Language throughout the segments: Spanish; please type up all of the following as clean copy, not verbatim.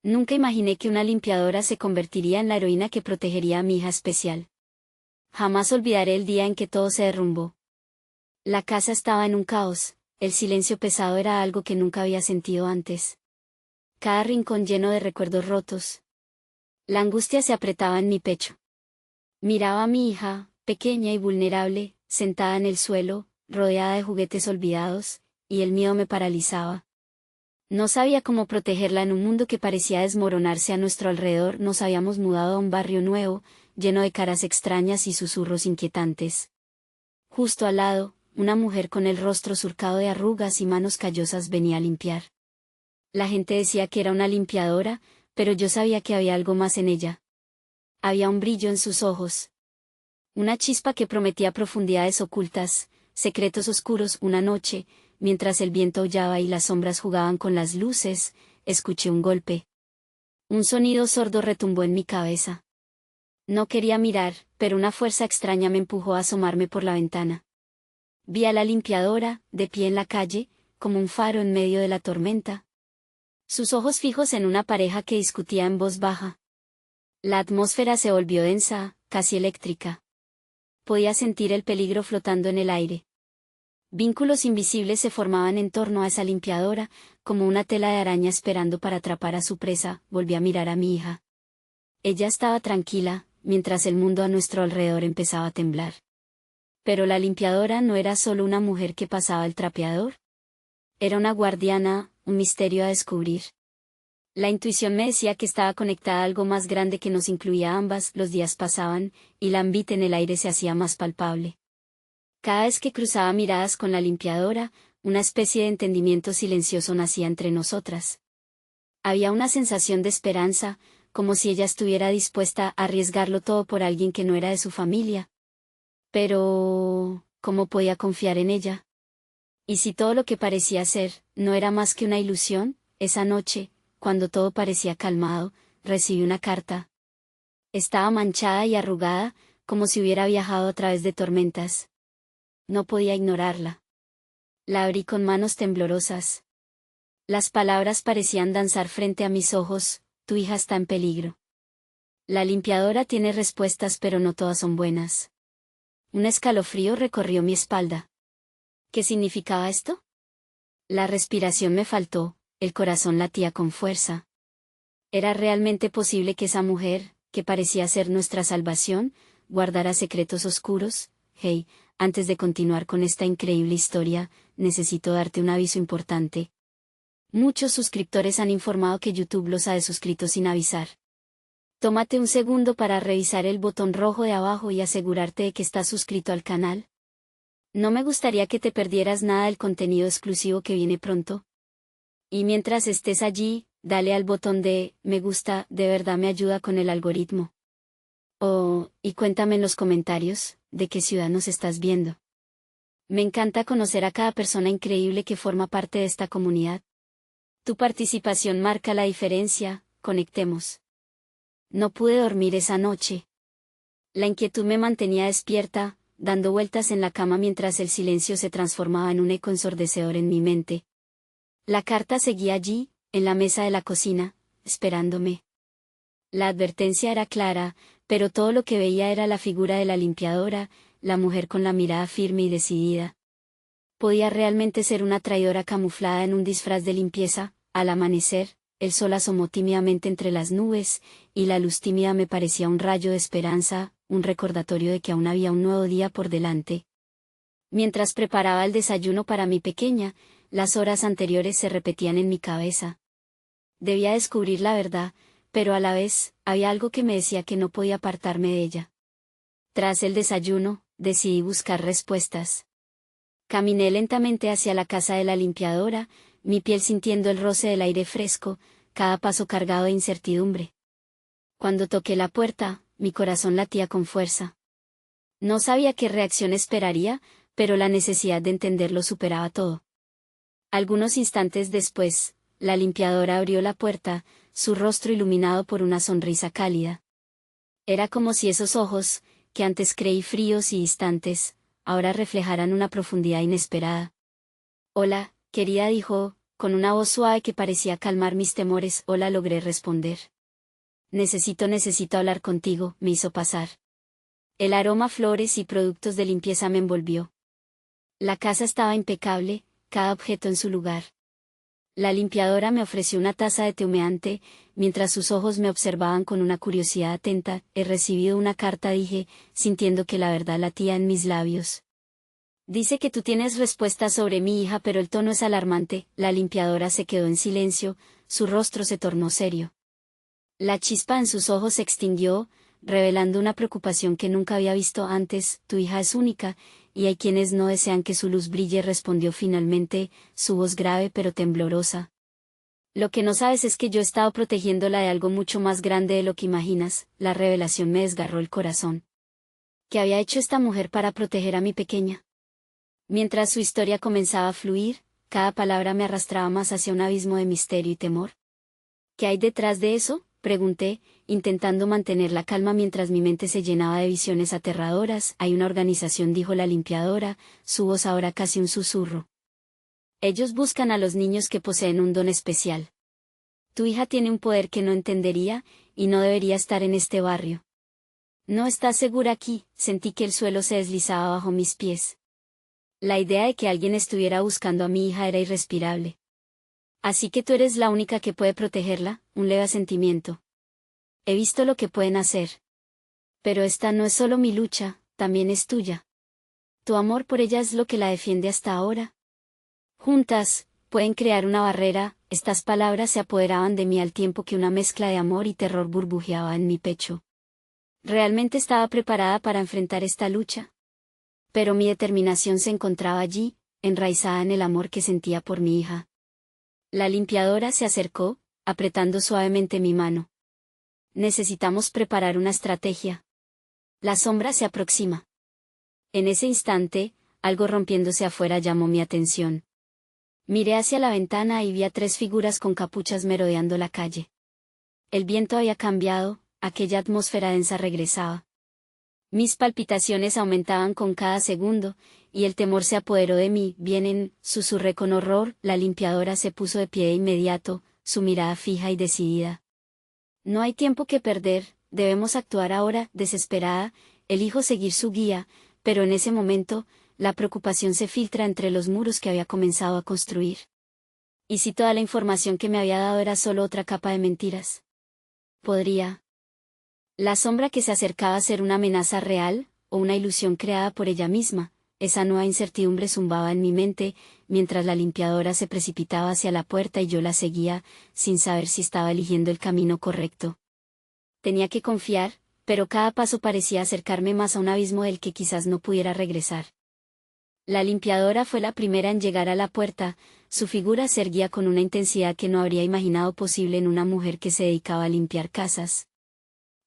Nunca imaginé que una limpiadora se convertiría en la heroína que protegería a mi hija especial. Jamás olvidaré el día en que todo se derrumbó. La casa estaba en un caos, el silencio pesado era algo que nunca había sentido antes. Cada rincón lleno de recuerdos rotos. La angustia se apretaba en mi pecho. Miraba a mi hija, pequeña y vulnerable, sentada en el suelo, rodeada de juguetes olvidados, y el miedo me paralizaba. No sabía cómo protegerla en un mundo que parecía desmoronarse a nuestro alrededor. Nos habíamos mudado a un barrio nuevo, lleno de caras extrañas y susurros inquietantes. Justo al lado, una mujer con el rostro surcado de arrugas y manos callosas venía a limpiar. La gente decía que era una limpiadora, pero yo sabía que había algo más en ella. Había un brillo en sus ojos. Una chispa que prometía profundidades ocultas, secretos oscuros. Una noche, mientras el viento aullaba y las sombras jugaban con las luces, escuché un golpe. Un sonido sordo retumbó en mi cabeza. No quería mirar, pero una fuerza extraña me empujó a asomarme por la ventana. Vi a la limpiadora, de pie en la calle, como un faro en medio de la tormenta. Sus ojos fijos en una pareja que discutía en voz baja. La atmósfera se volvió densa, casi eléctrica. Podía sentir el peligro flotando en el aire. Vínculos invisibles se formaban en torno a esa limpiadora, como una tela de araña esperando para atrapar a su presa. Volví a mirar a mi hija. Ella estaba tranquila, mientras el mundo a nuestro alrededor empezaba a temblar. Pero la limpiadora no era solo una mujer que pasaba el trapeador. Era una guardiana, un misterio a descubrir. La intuición me decía que estaba conectada a algo más grande que nos incluía a ambas. Los días pasaban, y la ambiente en el aire se hacía más palpable. Cada vez que cruzaba miradas con la limpiadora, una especie de entendimiento silencioso nacía entre nosotras. Había una sensación de esperanza, como si ella estuviera dispuesta a arriesgarlo todo por alguien que no era de su familia. Pero, ¿cómo podía confiar en ella? ¿Y si todo lo que parecía ser, no era más que una ilusión? Esa noche, cuando todo parecía calmado, recibí una carta. Estaba manchada y arrugada, como si hubiera viajado a través de tormentas. No podía ignorarla. La abrí con manos temblorosas. Las palabras parecían danzar frente a mis ojos: tu hija está en peligro. La limpiadora tiene respuestas, pero no todas son buenas. Un escalofrío recorrió mi espalda. ¿Qué significaba esto? La respiración me faltó, el corazón latía con fuerza. ¿Era realmente posible que esa mujer, que parecía ser nuestra salvación, guardara secretos oscuros? Hey, antes de continuar con esta increíble historia, necesito darte un aviso importante. Muchos suscriptores han informado que YouTube los ha desuscrito sin avisar. Tómate un segundo para revisar el botón rojo de abajo y asegurarte de que estás suscrito al canal. No me gustaría que te perdieras nada del contenido exclusivo que viene pronto. Y mientras estés allí, dale al botón de me gusta, de verdad me ayuda con el algoritmo. Oh, y cuéntame en los comentarios, ¿de qué ciudad nos estás viendo? Me encanta conocer a cada persona increíble que forma parte de esta comunidad. Tu participación marca la diferencia. Conectemos. No pude dormir esa noche. La inquietud me mantenía despierta, dando vueltas en la cama mientras el silencio se transformaba en un eco ensordecedor en mi mente. La carta seguía allí, en la mesa de la cocina, esperándome. La advertencia era clara, pero todo lo que veía era la figura de la limpiadora, la mujer con la mirada firme y decidida. ¿Podía realmente ser una traidora camuflada en un disfraz de limpieza? Al amanecer, el sol asomó tímidamente entre las nubes, y la luz tímida me parecía un rayo de esperanza, un recordatorio de que aún había un nuevo día por delante. Mientras preparaba el desayuno para mi pequeña, las horas anteriores se repetían en mi cabeza. Debía descubrir la verdad, pero a la vez, había algo que me decía que no podía apartarme de ella. Tras el desayuno, decidí buscar respuestas. Caminé lentamente hacia la casa de la limpiadora, mi piel sintiendo el roce del aire fresco, cada paso cargado de incertidumbre. Cuando toqué la puerta, mi corazón latía con fuerza. No sabía qué reacción esperaría, pero la necesidad de entenderlo superaba todo. Algunos instantes después, la limpiadora abrió la puerta, su rostro iluminado por una sonrisa cálida. Era como si esos ojos, que antes creí fríos y distantes, ahora reflejaran una profundidad inesperada. Hola, querida, dijo, Con una voz suave que parecía calmar mis temores, hola, logré responder. Necesito hablar contigo, me hizo pasar. El aroma a flores y productos de limpieza me envolvió. La casa estaba impecable, cada objeto en su lugar. La limpiadora me ofreció una taza de té humeante, mientras sus ojos me observaban con una curiosidad atenta. He recibido una carta, dije, sintiendo que la verdad latía en mis labios. Dice que tú tienes respuestas sobre mi hija, pero el tono es alarmante. La limpiadora se quedó en silencio, su rostro se tornó serio. La chispa en sus ojos se extinguió, revelando una preocupación que nunca había visto antes. Tu hija es única, y hay quienes no desean que su luz brille, respondió finalmente, su voz grave pero temblorosa. Lo que no sabes es que yo he estado protegiéndola de algo mucho más grande de lo que imaginas. La revelación me desgarró el corazón. ¿Qué había hecho esta mujer para proteger a mi pequeña? Mientras su historia comenzaba a fluir, cada palabra me arrastraba más hacia un abismo de misterio y temor. ¿Qué hay detrás de eso?, pregunté, intentando mantener la calma mientras mi mente se llenaba de visiones aterradoras. Hay una organización, dijo la limpiadora, su voz ahora casi un susurro. Ellos buscan a los niños que poseen un don especial. Tu hija tiene un poder que no entendería, y no debería estar en este barrio. No estás segura aquí, sentí que el suelo se deslizaba bajo mis pies. La idea de que alguien estuviera buscando a mi hija era irrespirable. Así que tú eres la única que puede protegerla, un leve asentimiento. He visto lo que pueden hacer. Pero esta no es solo mi lucha, también es tuya. Tu amor por ella es lo que la defiende hasta ahora. Juntas, pueden crear una barrera. Estas palabras se apoderaban de mí al tiempo que una mezcla de amor y terror burbujeaba en mi pecho. ¿Realmente estaba preparada para enfrentar esta lucha? Pero mi determinación se encontraba allí, enraizada en el amor que sentía por mi hija. La limpiadora se acercó, apretando suavemente mi mano. Necesitamos preparar una estrategia. La sombra se aproxima. En ese instante, algo rompiéndose afuera llamó mi atención. Miré hacia la ventana y vi a 3 figuras con capuchas merodeando la calle. El viento había cambiado, aquella atmósfera densa regresaba. Mis palpitaciones aumentaban con cada segundo, y el temor se apoderó de mí. Vienen, susurré con horror. La limpiadora se puso de pie de inmediato, su mirada fija y decidida. No hay tiempo que perder, debemos actuar ahora. Desesperada, elijo seguir su guía, pero en ese momento, la preocupación se filtra entre los muros que había comenzado a construir. ¿Y si toda la información que me había dado era solo otra capa de mentiras? ¿Podría la sombra que se acercaba a ser una amenaza real, o una ilusión creada por ella misma? Esa nueva incertidumbre zumbaba en mi mente, mientras la limpiadora se precipitaba hacia la puerta y yo la seguía, sin saber si estaba eligiendo el camino correcto. Tenía que confiar, pero cada paso parecía acercarme más a un abismo del que quizás no pudiera regresar. La limpiadora fue la primera en llegar a la puerta, su figura se erguía con una intensidad que no habría imaginado posible en una mujer que se dedicaba a limpiar casas.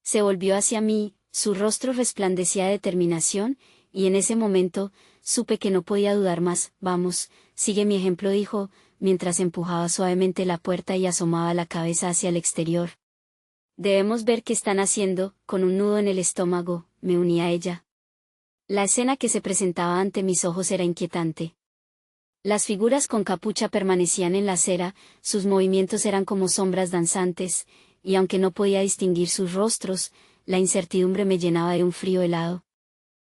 Se volvió hacia mí, su rostro resplandecía de determinación, y en ese momento, supe que no podía dudar más. Vamos, sigue mi ejemplo, dijo, mientras empujaba suavemente la puerta y asomaba la cabeza hacia el exterior. Debemos ver qué están haciendo. Con un nudo en el estómago, me uní a ella. La escena que se presentaba ante mis ojos era inquietante. Las figuras con capucha permanecían en la acera, sus movimientos eran como sombras danzantes, y aunque no podía distinguir sus rostros, la incertidumbre me llenaba de un frío helado.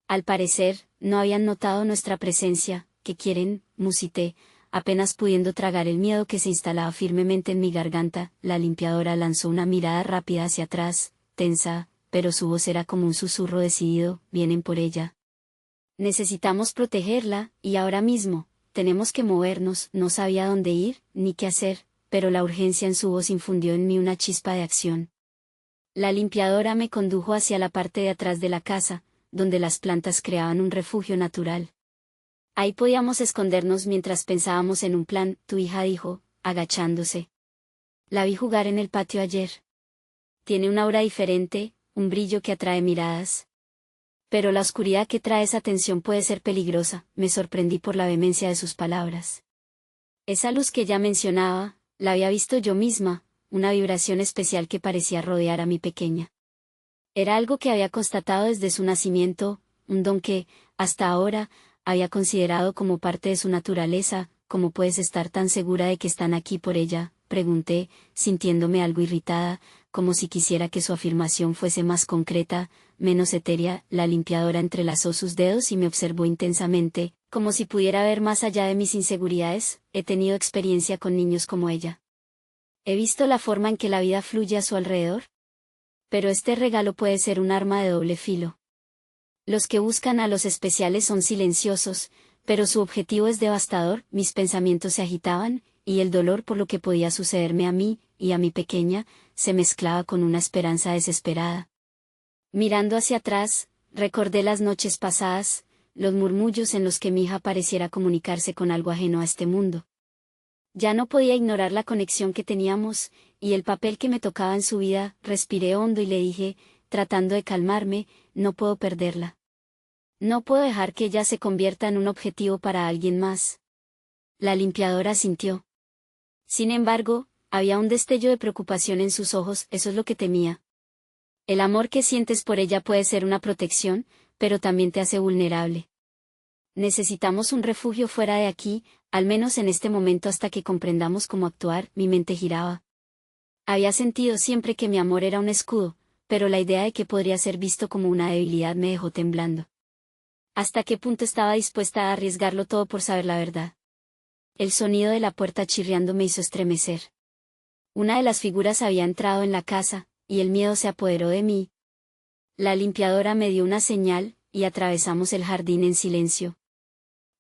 Al parecer, no habían notado nuestra presencia. ¿Qué quieren?, musité, apenas pudiendo tragar el miedo que se instalaba firmemente en mi garganta. La limpiadora lanzó una mirada rápida hacia atrás, tensa, pero su voz era como un susurro decidido. Vienen por ella. Necesitamos protegerla, y ahora mismo, tenemos que movernos. No sabía dónde ir, ni qué hacer, pero la urgencia en su voz infundió en mí una chispa de acción. La limpiadora me condujo hacia la parte de atrás de la casa, donde las plantas creaban un refugio natural. Ahí podíamos escondernos mientras pensábamos en un plan, tu hija dijo, agachándose. La vi jugar en el patio ayer. Tiene una aura diferente, un brillo que atrae miradas. Pero la oscuridad que trae esa tensión puede ser peligrosa. Me sorprendí por la vehemencia de sus palabras. Esa luz que ya mencionaba, la había visto yo misma, una vibración especial que parecía rodear a mi pequeña. Era algo que había constatado desde su nacimiento, un don que, hasta ahora, había considerado como parte de su naturaleza. ¿cómo puedes estar tan segura de que están aquí por ella?, pregunté, sintiéndome algo irritada, como si quisiera que su afirmación fuese más concreta, menos etérea. La limpiadora entrelazó sus dedos y me observó intensamente, como si pudiera ver más allá de mis inseguridades. He tenido experiencia con niños como ella. He visto la forma en que la vida fluye a su alrededor. Pero este regalo puede ser un arma de doble filo. Los que buscan a los especiales son silenciosos, pero su objetivo es devastador. Mis pensamientos se agitaban, y el dolor por lo que podía sucederme a mí, y a mi pequeña, se mezclaba con una esperanza desesperada. Mirando hacia atrás, recordé las noches pasadas, los murmullos en los que mi hija pareciera comunicarse con algo ajeno a este mundo. Ya no podía ignorar la conexión que teníamos, y el papel que me tocaba en su vida. Respiré hondo y le dije, tratando de calmarme, no puedo perderla. No puedo dejar que ella se convierta en un objetivo para alguien más. La limpiadora asintió. Sin embargo, había un destello de preocupación en sus ojos. Eso es lo que temía. El amor que sientes por ella puede ser una protección, pero también te hace vulnerable. Necesitamos un refugio fuera de aquí, al menos en este momento hasta que comprendamos cómo actuar. Mi mente giraba. Había sentido siempre que mi amor era un escudo, pero la idea de que podría ser visto como una debilidad me dejó temblando. ¿Hasta qué punto estaba dispuesta a arriesgarlo todo por saber la verdad? El sonido de la puerta chirriando me hizo estremecer. Una de las figuras había entrado en la casa, y el miedo se apoderó de mí. La limpiadora me dio una señal, y atravesamos el jardín en silencio.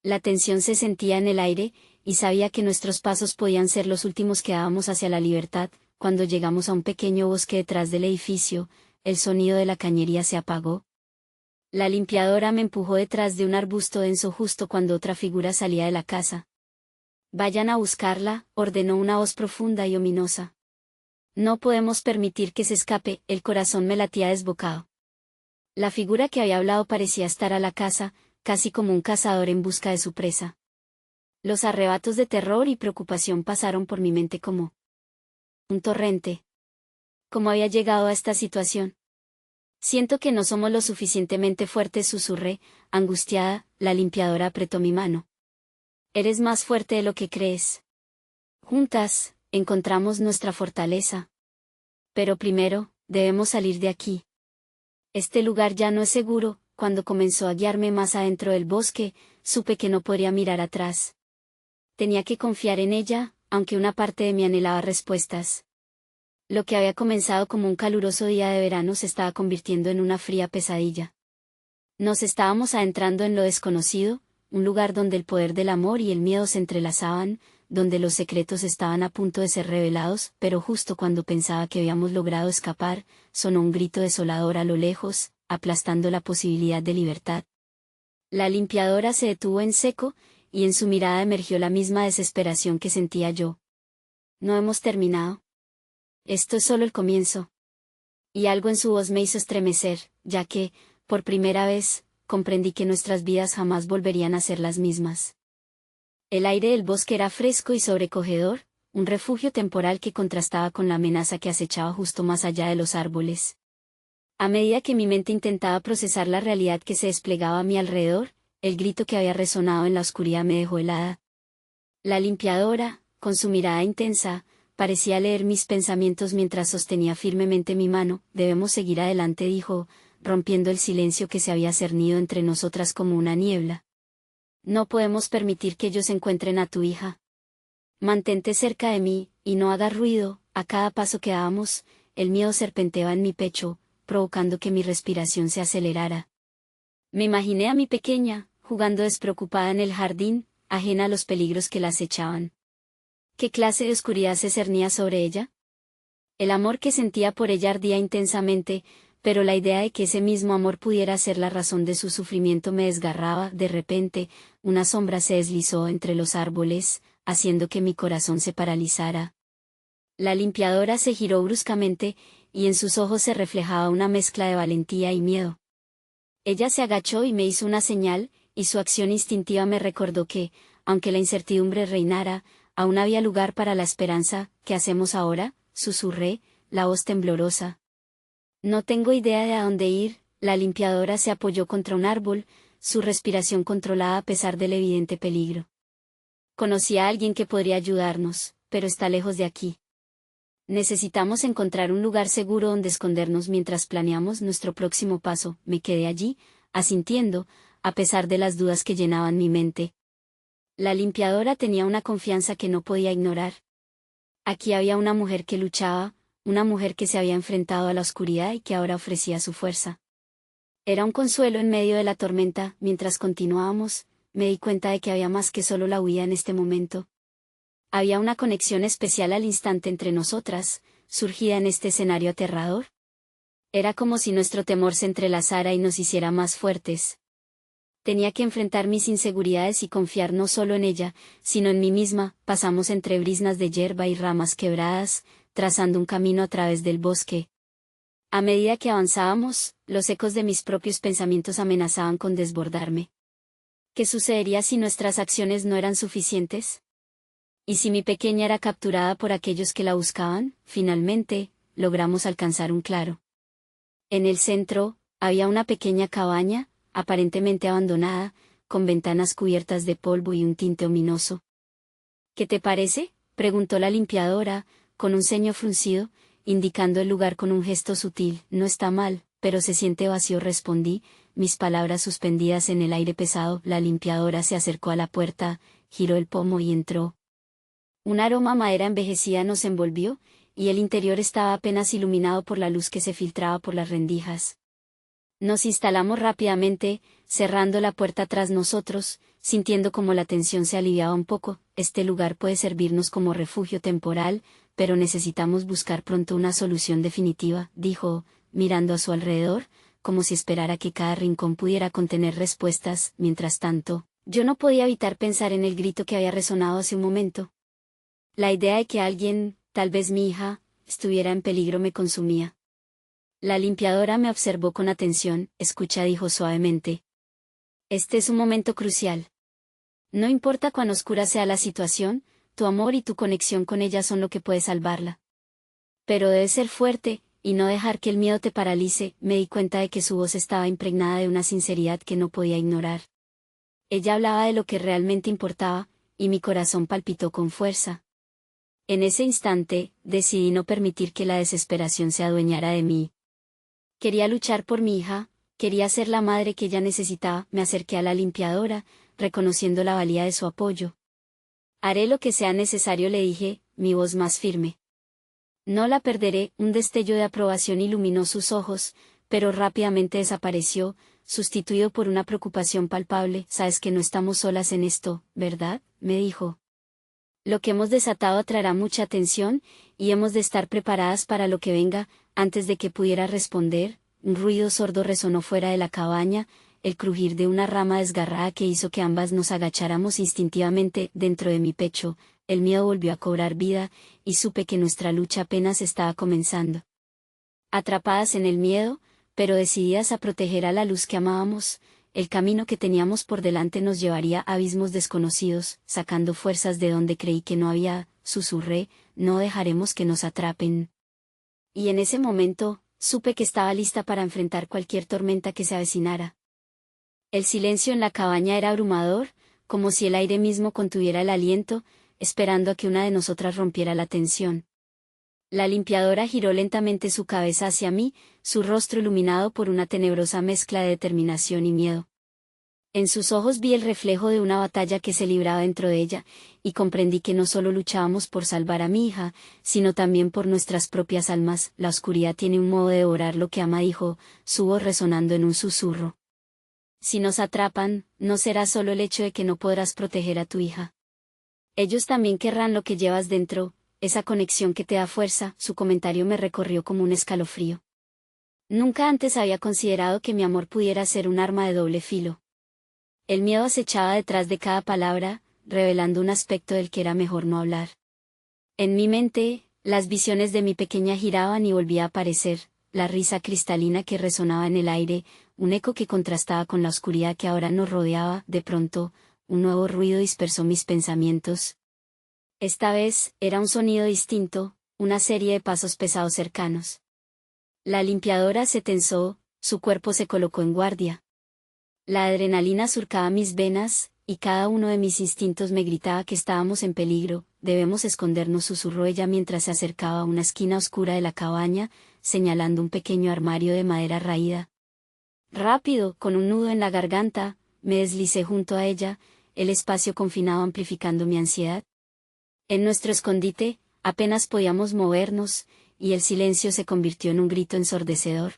La tensión se sentía en el aire, y sabía que nuestros pasos podían ser los últimos que dábamos hacia la libertad. Cuando llegamos a un pequeño bosque detrás del edificio, el sonido de la cañería se apagó. La limpiadora me empujó detrás de un arbusto denso justo cuando otra figura salía de la casa. Vayan a buscarla, ordenó una voz profunda y ominosa. No podemos permitir que se escape. El corazón me latía desbocado. La figura que había hablado parecía estar a la caza, casi como un cazador en busca de su presa. Los arrebatos de terror y preocupación pasaron por mi mente como un torrente. ¿Cómo había llegado a esta situación? Siento que no somos lo suficientemente fuertes, susurré, angustiada. La limpiadora apretó mi mano. Eres más fuerte de lo que crees. Juntas, encontramos nuestra fortaleza. Pero primero, debemos salir de aquí. Este lugar ya no es seguro. Cuando comenzó a guiarme más adentro del bosque, supe que no podría mirar atrás. Tenía que confiar en ella, aunque una parte de mí anhelaba respuestas. Lo que había comenzado como un caluroso día de verano se estaba convirtiendo en una fría pesadilla. Nos estábamos adentrando en lo desconocido, un lugar donde el poder del amor y el miedo se entrelazaban, donde los secretos estaban a punto de ser revelados. Pero justo cuando pensaba que habíamos logrado escapar, sonó un grito desolador a lo lejos, aplastando la posibilidad de libertad. La limpiadora se detuvo en seco, y en su mirada emergió la misma desesperación que sentía yo. No hemos terminado. Esto es solo el comienzo. Y algo en su voz me hizo estremecer, ya que, por primera vez, comprendí que nuestras vidas jamás volverían a ser las mismas. El aire del bosque era fresco y sobrecogedor, un refugio temporal que contrastaba con la amenaza que acechaba justo más allá de los árboles. A medida que mi mente intentaba procesar la realidad que se desplegaba a mi alrededor, el grito que había resonado en la oscuridad me dejó helada. La limpiadora, con su mirada intensa, parecía leer mis pensamientos mientras sostenía firmemente mi mano. Debemos seguir adelante, dijo, rompiendo el silencio que se había cernido entre nosotras como una niebla. No podemos permitir que ellos encuentren a tu hija. Mantente cerca de mí, y no hagas ruido. A cada paso que dábamos, el miedo serpenteaba en mi pecho, provocando que mi respiración se acelerara. Me imaginé a mi pequeña, jugando despreocupada en el jardín, ajena a los peligros que la acechaban. ¿Qué clase de oscuridad se cernía sobre ella? El amor que sentía por ella ardía intensamente, pero la idea de que ese mismo amor pudiera ser la razón de su sufrimiento me desgarraba. De repente, una sombra se deslizó entre los árboles, haciendo que mi corazón se paralizara. La limpiadora se giró bruscamente, y en sus ojos se reflejaba una mezcla de valentía y miedo. Ella se agachó y me hizo una señal, y su acción instintiva me recordó que, aunque la incertidumbre reinara, aún había lugar para la esperanza. ¿Qué hacemos ahora?, susurré, la voz temblorosa. No tengo idea de a dónde ir. La limpiadora se apoyó contra un árbol, su respiración controlada a pesar del evidente peligro. Conocí a alguien que podría ayudarnos, pero está lejos de aquí. Necesitamos encontrar un lugar seguro donde escondernos mientras planeamos nuestro próximo paso. Me quedé allí, asintiendo, a pesar de las dudas que llenaban mi mente. La limpiadora tenía una confianza que no podía ignorar. Aquí había una mujer que luchaba, una mujer que se había enfrentado a la oscuridad y que ahora ofrecía su fuerza. Era un consuelo en medio de la tormenta. Mientras continuábamos, me di cuenta de que había más que solo la huida en este momento. Había una conexión especial al instante entre nosotras, surgida en este escenario aterrador. Era como si nuestro temor se entrelazara y nos hiciera más fuertes. Tenía que enfrentar mis inseguridades y confiar no solo en ella, sino en mí misma. Pasamos entre briznas de hierba y ramas quebradas, trazando un camino a través del bosque. A medida que avanzábamos, los ecos de mis propios pensamientos amenazaban con desbordarme. ¿Qué sucedería si nuestras acciones no eran suficientes? ¿Y si mi pequeña era capturada por aquellos que la buscaban? Finalmente, logramos alcanzar un claro. En el centro, había una pequeña cabaña, aparentemente abandonada, con ventanas cubiertas de polvo y un tinte ominoso. ¿Qué te parece?, preguntó la limpiadora, con un ceño fruncido, indicando el lugar con un gesto sutil. No está mal, pero se siente vacío, respondí, mis palabras suspendidas en el aire pesado. La limpiadora se acercó a la puerta, giró el pomo y entró. Un aroma a madera envejecida nos envolvió, y el interior estaba apenas iluminado por la luz que se filtraba por las rendijas. Nos instalamos rápidamente, cerrando la puerta tras nosotros, sintiendo como la tensión se aliviaba un poco. Este lugar puede servirnos como refugio temporal, pero necesitamos buscar pronto una solución definitiva, dijo, mirando a su alrededor, como si esperara que cada rincón pudiera contener respuestas. Mientras tanto, yo no podía evitar pensar en el grito que había resonado hace un momento. La idea de que alguien, tal vez mi hija, estuviera en peligro me consumía. La limpiadora me observó con atención. Escucha, dijo suavemente. Este es un momento crucial. No importa cuán oscura sea la situación, tu amor y tu conexión con ella son lo que puede salvarla. Pero debes ser fuerte, y no dejar que el miedo te paralice. Me di cuenta de que su voz estaba impregnada de una sinceridad que no podía ignorar. Ella hablaba de lo que realmente importaba, y mi corazón palpitó con fuerza. En ese instante, decidí no permitir que la desesperación se adueñara de mí. Quería luchar por mi hija, quería ser la madre que ella necesitaba. Me acerqué a la limpiadora, reconociendo la valía de su apoyo. Haré lo que sea necesario, le dije, mi voz más firme. No la perderé. Un destello de aprobación iluminó sus ojos, pero rápidamente desapareció, sustituido por una preocupación palpable. Sabes que no estamos solas en esto, ¿verdad?, me dijo. Lo que hemos desatado atraerá mucha atención, y hemos de estar preparadas para lo que venga. Antes de que pudiera responder, un ruido sordo resonó fuera de la cabaña, el crujir de una rama desgarrada que hizo que ambas nos agacháramos instintivamente. Dentro de mi pecho, el miedo volvió a cobrar vida, y supe que nuestra lucha apenas estaba comenzando. Atrapadas en el miedo, pero decididas a proteger a la luz que amábamos, el camino que teníamos por delante nos llevaría a abismos desconocidos. Sacando fuerzas de donde creí que no había, susurré, no dejaremos que nos atrapen. Y en ese momento, supe que estaba lista para enfrentar cualquier tormenta que se avecinara. El silencio en la cabaña era abrumador, como si el aire mismo contuviera el aliento, esperando a que una de nosotras rompiera la tensión. La limpiadora giró lentamente su cabeza hacia mí, su rostro iluminado por una tenebrosa mezcla de determinación y miedo. En sus ojos vi el reflejo de una batalla que se libraba dentro de ella, y comprendí que no solo luchábamos por salvar a mi hija, sino también por nuestras propias almas. La oscuridad tiene un modo de devorar lo que ama, dijo, su voz resonando en un susurro. Si nos atrapan, no será solo el hecho de que no podrás proteger a tu hija. Ellos también querrán lo que llevas dentro, esa conexión que te da fuerza. Su comentario me recorrió como un escalofrío. Nunca antes había considerado que mi amor pudiera ser un arma de doble filo. El miedo acechaba detrás de cada palabra, revelando un aspecto del que era mejor no hablar. En mi mente, las visiones de mi pequeña giraban y volvía a aparecer, la risa cristalina que resonaba en el aire, un eco que contrastaba con la oscuridad que ahora nos rodeaba. De pronto, un nuevo ruido dispersó mis pensamientos. Esta vez, era un sonido distinto, una serie de pasos pesados cercanos. La limpiadora se tensó, su cuerpo se colocó en guardia. La adrenalina surcaba mis venas, y cada uno de mis instintos me gritaba que estábamos en peligro. Debemos escondernos, susurró ella mientras se acercaba a una esquina oscura de la cabaña, señalando un pequeño armario de madera raída. Rápido, con un nudo en la garganta, me deslicé junto a ella, el espacio confinado amplificando mi ansiedad. En nuestro escondite, apenas podíamos movernos, y el silencio se convirtió en un grito ensordecedor.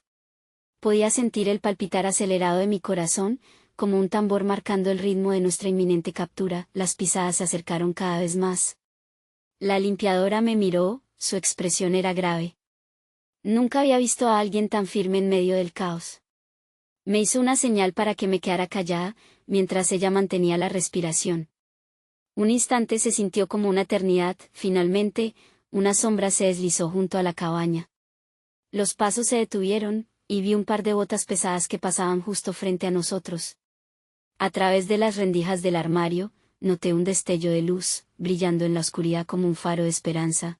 Podía sentir el palpitar acelerado de mi corazón, como un tambor marcando el ritmo de nuestra inminente captura. Las pisadas se acercaron cada vez más. La limpiadora me miró, su expresión era grave. Nunca había visto a alguien tan firme en medio del caos. Me hizo una señal para que me quedara callada, mientras ella mantenía la respiración. Un instante se sintió como una eternidad. Finalmente, una sombra se deslizó junto a la cabaña. Los pasos se detuvieron, y vi un par de botas pesadas que pasaban justo frente a nosotros. A través de las rendijas del armario, noté un destello de luz, brillando en la oscuridad como un faro de esperanza.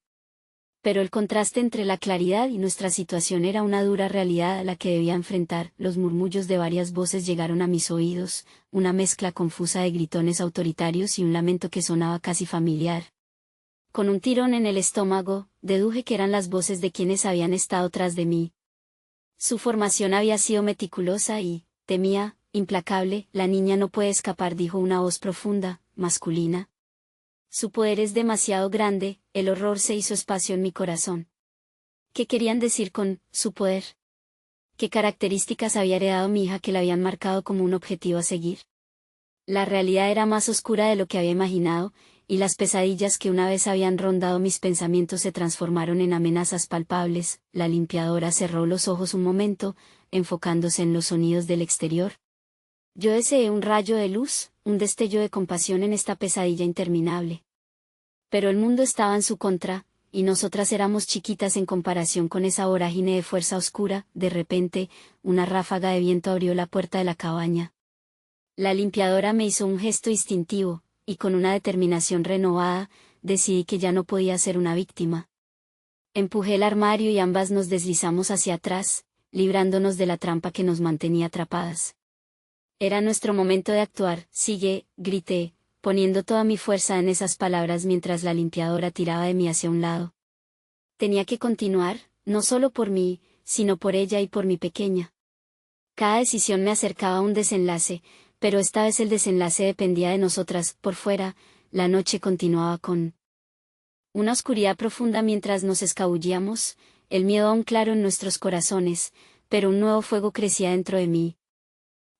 Pero el contraste entre la claridad y nuestra situación era una dura realidad a la que debía enfrentar. Los murmullos de varias voces llegaron a mis oídos, una mezcla confusa de gritones autoritarios y un lamento que sonaba casi familiar. Con un tirón en el estómago, deduje que eran las voces de quienes habían estado tras de mí. Su formación había sido meticulosa y, temía, implacable. La niña no puede escapar, dijo una voz profunda, masculina. Su poder es demasiado grande. El horror se hizo espacio en mi corazón. ¿Qué querían decir con su poder? ¿Qué características había heredado mi hija que la habían marcado como un objetivo a seguir? La realidad era más oscura de lo que había imaginado, y las pesadillas que una vez habían rondado mis pensamientos se transformaron en amenazas palpables. La limpiadora cerró los ojos un momento, enfocándose en los sonidos del exterior. Yo deseé un rayo de luz, un destello de compasión en esta pesadilla interminable. Pero el mundo estaba en su contra, y nosotras éramos chiquitas en comparación con esa vorágine de fuerza oscura. De repente, una ráfaga de viento abrió la puerta de la cabaña. La limpiadora me hizo un gesto instintivo, y con una determinación renovada, decidí que ya no podía ser una víctima. Empujé el armario y ambas nos deslizamos hacia atrás, librándonos de la trampa que nos mantenía atrapadas. Era nuestro momento de actuar. Sigue, grité, poniendo toda mi fuerza en esas palabras mientras la limpiadora tiraba de mí hacia un lado. Tenía que continuar, no solo por mí, sino por ella y por mi pequeña. Cada decisión me acercaba a un desenlace, pero esta vez el desenlace dependía de nosotras. Por fuera, la noche continuaba con una oscuridad profunda mientras nos escabullíamos, el miedo aún claro en nuestros corazones, pero un nuevo fuego crecía dentro de mí.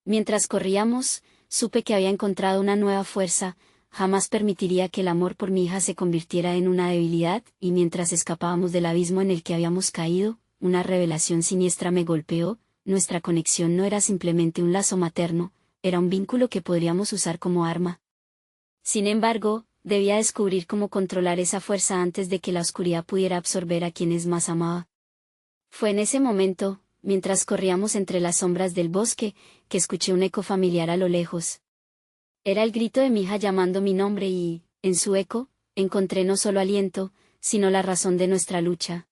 Mientras corríamos, supe que había encontrado una nueva fuerza. Jamás permitiría que el amor por mi hija se convirtiera en una debilidad, y mientras escapábamos del abismo en el que habíamos caído, una revelación siniestra me golpeó. Nuestra conexión no era simplemente un lazo materno, era un vínculo que podríamos usar como arma. Sin embargo, debía descubrir cómo controlar esa fuerza antes de que la oscuridad pudiera absorber a quienes más amaba. Fue en ese momento, mientras corríamos entre las sombras del bosque, que escuché un eco familiar a lo lejos. Era el grito de mi hija llamando mi nombre y, en su eco, encontré no solo aliento, sino la razón de nuestra lucha.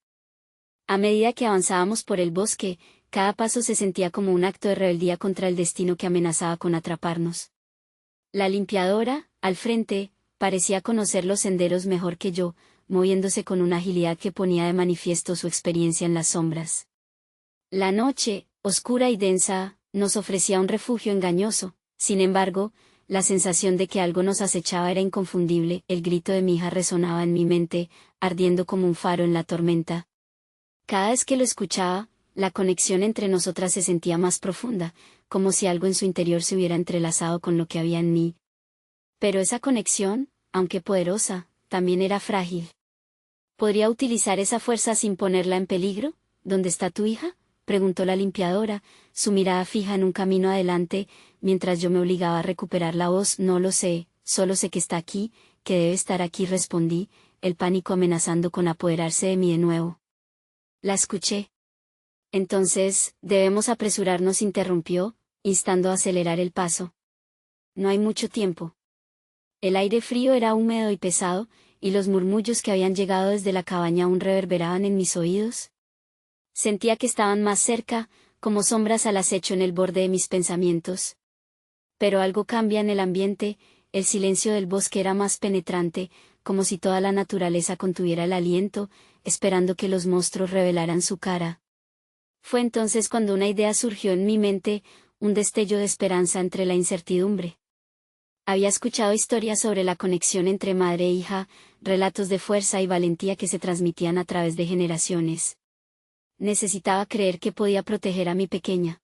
A medida que avanzábamos por el bosque, cada paso se sentía como un acto de rebeldía contra el destino que amenazaba con atraparnos. La limpiadora, al frente, parecía conocer los senderos mejor que yo, moviéndose con una agilidad que ponía de manifiesto su experiencia en las sombras. La noche, oscura y densa, nos ofrecía un refugio engañoso. Sin embargo, la sensación de que algo nos acechaba era inconfundible. El grito de mi hija resonaba en mi mente, ardiendo como un faro en la tormenta. Cada vez que lo escuchaba, la conexión entre nosotras se sentía más profunda, como si algo en su interior se hubiera entrelazado con lo que había en mí. Pero esa conexión, aunque poderosa, también era frágil. ¿Podría utilizar esa fuerza sin ponerla en peligro? ¿Dónde está tu hija?, preguntó la limpiadora, su mirada fija en un camino adelante, mientras yo me obligaba a recuperar la voz. No lo sé, solo sé que está aquí, que debe estar aquí, respondí, el pánico amenazando con apoderarse de mí de nuevo. La escuché. Entonces, debemos apresurarnos, interrumpió, instando a acelerar el paso. No hay mucho tiempo. El aire frío era húmedo y pesado, y los murmullos que habían llegado desde la cabaña aún reverberaban en mis oídos. Sentía que estaban más cerca, como sombras al acecho en el borde de mis pensamientos. Pero algo cambia en el ambiente, el silencio del bosque era más penetrante, como si toda la naturaleza contuviera el aliento, esperando que los monstruos revelaran su cara. Fue entonces cuando una idea surgió en mi mente, un destello de esperanza entre la incertidumbre. Había escuchado historias sobre la conexión entre madre e hija, relatos de fuerza y valentía que se transmitían a través de generaciones. Necesitaba creer que podía proteger a mi pequeña.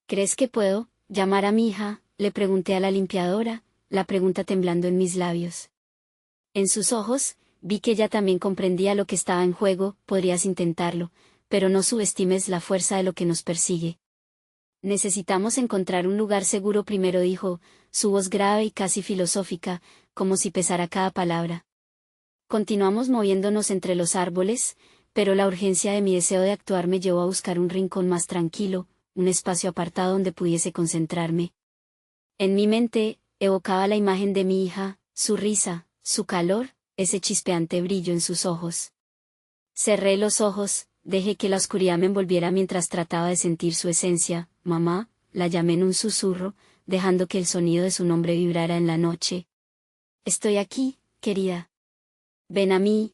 ¿Crees que puedo llamar a mi hija?, le pregunté a la limpiadora, la pregunta temblando en mis labios. En sus ojos, vi que ella también comprendía lo que estaba en juego. Podrías intentarlo, pero no subestimes la fuerza de lo que nos persigue. Necesitamos encontrar un lugar seguro primero, dijo, su voz grave y casi filosófica, como si pesara cada palabra. Continuamos moviéndonos entre los árboles, pero la urgencia de mi deseo de actuar me llevó a buscar un rincón más tranquilo, un espacio apartado donde pudiese concentrarme. En mi mente, evocaba la imagen de mi hija, su risa, su calor, ese chispeante brillo en sus ojos. Cerré los ojos, dejé que la oscuridad me envolviera mientras trataba de sentir su esencia. Mamá, la llamé en un susurro, dejando que el sonido de su nombre vibrara en la noche. Estoy aquí, querida. Ven a mí.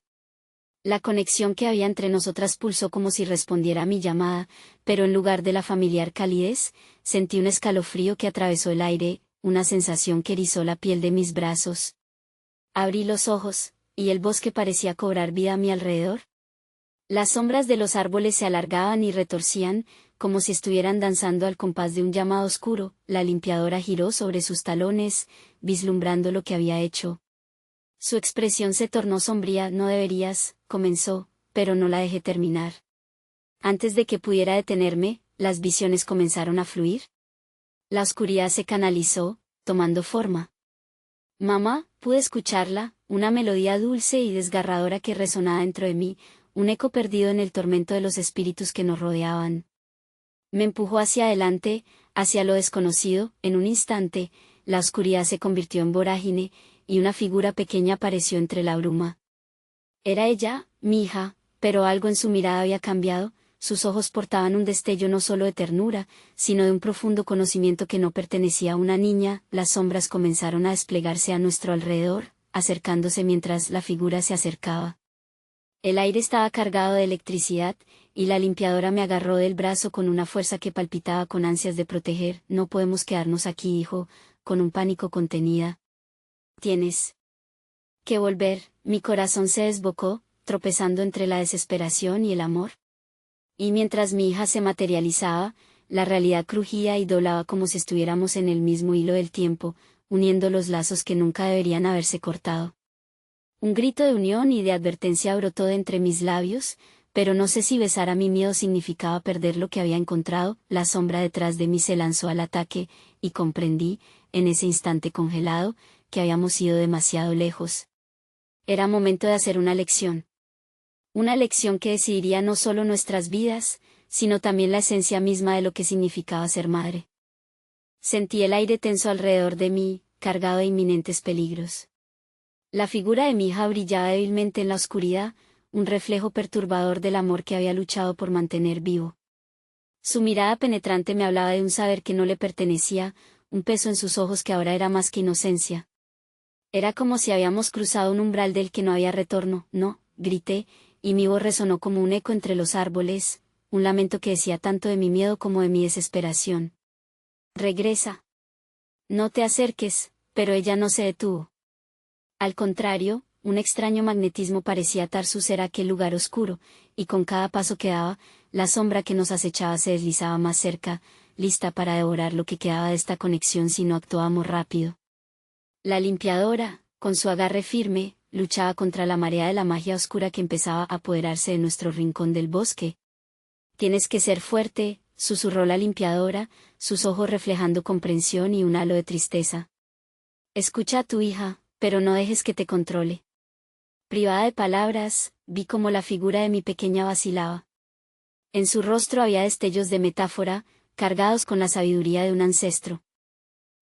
La conexión que había entre nosotras pulsó como si respondiera a mi llamada, pero en lugar de la familiar calidez, sentí un escalofrío que atravesó el aire, una sensación que erizó la piel de mis brazos. Abrí los ojos, y el bosque parecía cobrar vida a mi alrededor. Las sombras de los árboles se alargaban y retorcían, como si estuvieran danzando al compás de un llamado oscuro. La limpiadora giró sobre sus talones, vislumbrando lo que había hecho. Su expresión se tornó sombría. No deberías, comenzó, pero no la dejé terminar. Antes de que pudiera detenerme, las visiones comenzaron a fluir. La oscuridad se canalizó, tomando forma. Mamá, pude escucharla, una melodía dulce y desgarradora que resonaba dentro de mí, un eco perdido en el tormento de los espíritus que nos rodeaban. Me empujó hacia adelante, hacia lo desconocido. En un instante, la oscuridad se convirtió en vorágine, y una figura pequeña apareció entre la bruma. Era ella, mi hija, pero algo en su mirada había cambiado. Sus ojos portaban un destello no solo de ternura, sino de un profundo conocimiento que no pertenecía a una niña. Las sombras comenzaron a desplegarse a nuestro alrededor, acercándose mientras la figura se acercaba. El aire estaba cargado de electricidad, y la limpiadora me agarró del brazo con una fuerza que palpitaba con ansias de proteger. No podemos quedarnos aquí, dijo, con un pánico contenida. Tienes que volver. Mi corazón se desbocó, tropezando entre la desesperación y el amor. Y mientras mi hija se materializaba, la realidad crujía y doblaba como si estuviéramos en el mismo hilo del tiempo, uniendo los lazos que nunca deberían haberse cortado. Un grito de unión y de advertencia brotó de entre mis labios, pero no sé si besar a mi miedo significaba perder lo que había encontrado. La sombra detrás de mí se lanzó al ataque, y comprendí, en ese instante congelado, que habíamos ido demasiado lejos. Era momento de hacer una lección. Una lección que decidiría no solo nuestras vidas, sino también la esencia misma de lo que significaba ser madre. Sentí el aire tenso alrededor de mí, cargado de inminentes peligros. La figura de mi hija brillaba débilmente en la oscuridad, un reflejo perturbador del amor que había luchado por mantener vivo. Su mirada penetrante me hablaba de un saber que no le pertenecía, un peso en sus ojos que ahora era más que inocencia. Era como si habíamos cruzado un umbral del que no había retorno. No, grité, y mi voz resonó como un eco entre los árboles, un lamento que decía tanto de mi miedo como de mi desesperación. Regresa. No te acerques, pero ella no se detuvo. Al contrario, un extraño magnetismo parecía atar su ser a aquel lugar oscuro, y con cada paso que daba, la sombra que nos acechaba se deslizaba más cerca, lista para devorar lo que quedaba de esta conexión si no actuábamos rápido. La limpiadora, con su agarre firme, luchaba contra la marea de la magia oscura que empezaba a apoderarse de nuestro rincón del bosque. Tienes que ser fuerte, susurró la limpiadora, sus ojos reflejando comprensión y un halo de tristeza. Escucha a tu hija, pero no dejes que te controle. Privada de palabras, vi cómo la figura de mi pequeña vacilaba. En su rostro había destellos de metáfora, cargados con la sabiduría de un ancestro.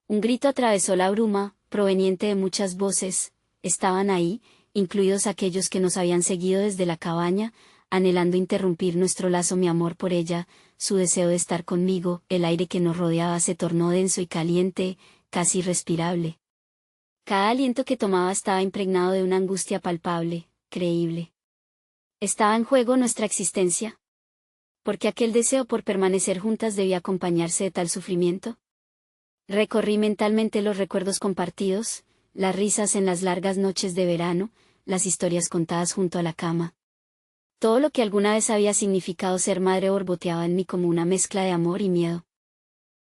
Un grito atravesó la bruma, proveniente de muchas voces. Estaban ahí, incluidos aquellos que nos habían seguido desde la cabaña, anhelando interrumpir nuestro lazo. Mi amor por ella, su deseo de estar conmigo. El aire que nos rodeaba se tornó denso y caliente, casi irrespirable. Cada aliento que tomaba estaba impregnado de una angustia palpable, creíble. ¿Estaba en juego nuestra existencia? ¿Por qué aquel deseo por permanecer juntas debía acompañarse de tal sufrimiento? Recorrí mentalmente los recuerdos compartidos, las risas en las largas noches de verano, las historias contadas junto a la cama. Todo lo que alguna vez había significado ser madre borboteaba en mí como una mezcla de amor y miedo.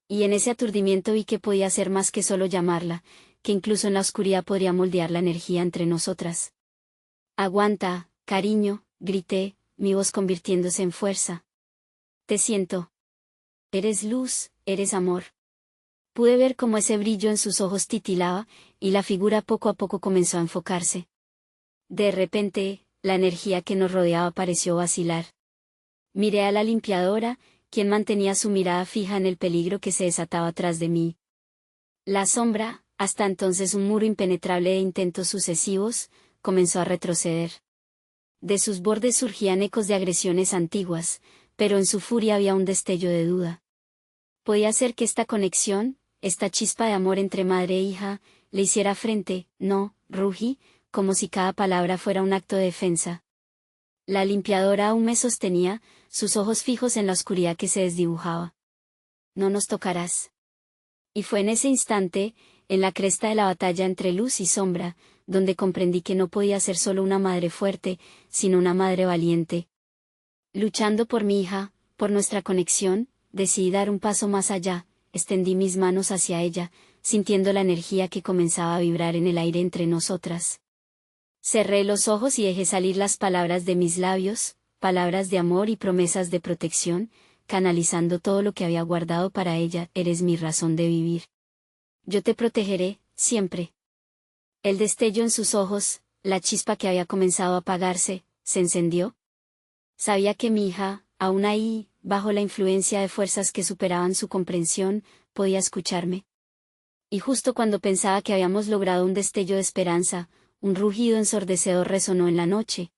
Y en ese aturdimiento vi que podía ser más que solo llamarla, que incluso en la oscuridad podría moldear la energía entre nosotras. Aguanta, cariño, grité, mi voz convirtiéndose en fuerza. Te siento. Eres luz, eres amor. Pude ver cómo ese brillo en sus ojos titilaba, y la figura poco a poco comenzó a enfocarse. De repente, la energía que nos rodeaba pareció vacilar. Miré a la limpiadora, quien mantenía su mirada fija en el peligro que se desataba tras de mí. La sombra, hasta entonces un muro impenetrable de intentos sucesivos, comenzó a retroceder. De sus bordes surgían ecos de agresiones antiguas, pero en su furia había un destello de duda. Podía ser que esta conexión, esta chispa de amor entre madre e hija, le hiciera frente. No, rugí, como si cada palabra fuera un acto de defensa. La limpiadora aún me sostenía, sus ojos fijos en la oscuridad que se desdibujaba. No nos tocarás. Y fue en ese instante, en la cresta de la batalla entre luz y sombra, donde comprendí que no podía ser solo una madre fuerte, sino una madre valiente. Luchando por mi hija, por nuestra conexión, decidí dar un paso más allá, extendí mis manos hacia ella, sintiendo la energía que comenzaba a vibrar en el aire entre nosotras. Cerré los ojos y dejé salir las palabras de mis labios, palabras de amor y promesas de protección, canalizando todo lo que había guardado para ella. Eres mi razón de vivir. Yo te protegeré, siempre. El destello en sus ojos, la chispa que había comenzado a apagarse, se encendió. Sabía que mi hija, aún ahí, bajo la influencia de fuerzas que superaban su comprensión, podía escucharme. Y justo cuando pensaba que habíamos logrado un destello de esperanza, un rugido ensordecedor resonó en la noche.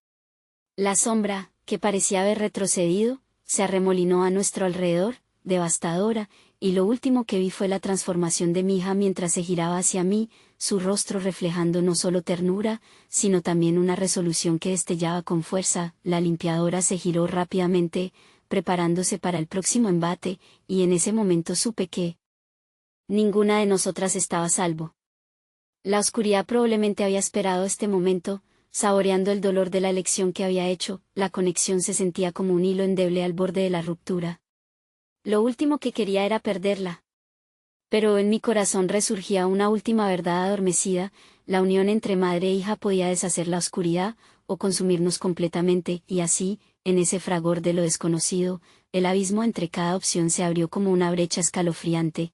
La sombra, que parecía haber retrocedido, se arremolinó a nuestro alrededor, devastadora, y lo último que vi fue la transformación de mi hija mientras se giraba hacia mí, su rostro reflejando no solo ternura, sino también una resolución que destellaba con fuerza. La limpiadora se giró rápidamente, preparándose para el próximo embate, y en ese momento supe que ninguna de nosotras estaba a salvo. La oscuridad probablemente había esperado este momento, saboreando el dolor de la elección que había hecho. La conexión se sentía como un hilo endeble al borde de la ruptura. Lo último que quería era perderla. Pero en mi corazón resurgía una última verdad adormecida: la unión entre madre e hija podía deshacer la oscuridad, o consumirnos completamente, y así, en ese fragor de lo desconocido, el abismo entre cada opción se abrió como una brecha escalofriante.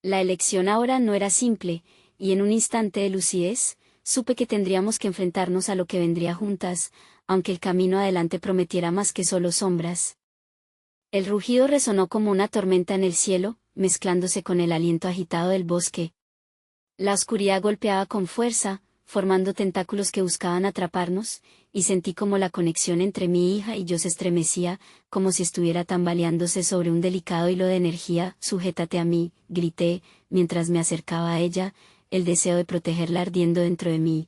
La elección ahora no era simple, y en un instante de lucidez, supe que tendríamos que enfrentarnos a lo que vendría juntas, aunque el camino adelante prometiera más que solo sombras. El rugido resonó como una tormenta en el cielo, mezclándose con el aliento agitado del bosque. La oscuridad golpeaba con fuerza, formando tentáculos que buscaban atraparnos, y sentí como la conexión entre mi hija y yo se estremecía, como si estuviera tambaleándose sobre un delicado hilo de energía. Sujétate a mí, grité, mientras me acercaba a ella, el deseo de protegerla ardiendo dentro de mí.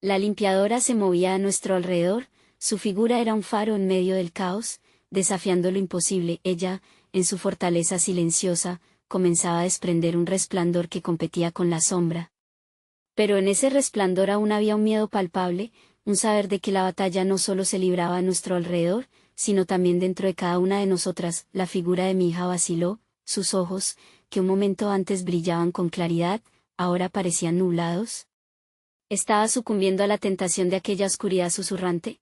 La limpiadora se movía a nuestro alrededor, su figura era un faro en medio del caos, desafiando lo imposible. Ella, en su fortaleza silenciosa, comenzaba a desprender un resplandor que competía con la sombra. Pero en ese resplandor aún había un miedo palpable, un saber de que la batalla no solo se libraba a nuestro alrededor, sino también dentro de cada una de nosotras. La figura de mi hija vaciló, sus ojos, que un momento antes brillaban con claridad, ahora parecían nublados. ¿Estaba sucumbiendo a la tentación de aquella oscuridad susurrante?